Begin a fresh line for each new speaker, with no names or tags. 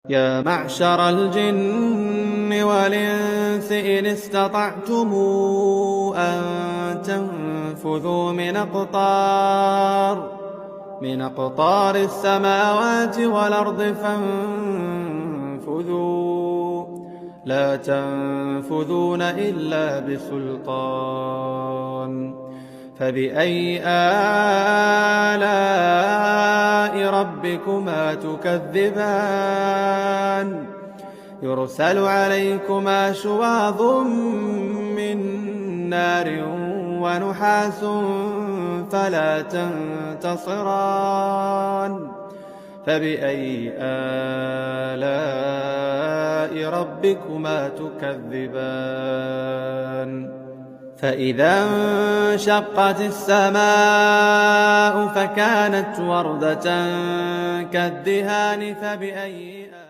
يا معشر الجن والإنس إن استطعتم أن تنفذوا من أقطار السماوات والأرض فانفذوا لا تنفذون إلا بسلطان. فبأي آلاء ربكما تكذبان يرسل عليكما شواظ من نار ونحاس فلا تنتصران. فبأي آلاء ربكما تكذبان فإذا انشقت السماء فكانت وردة كالدهان. فبأي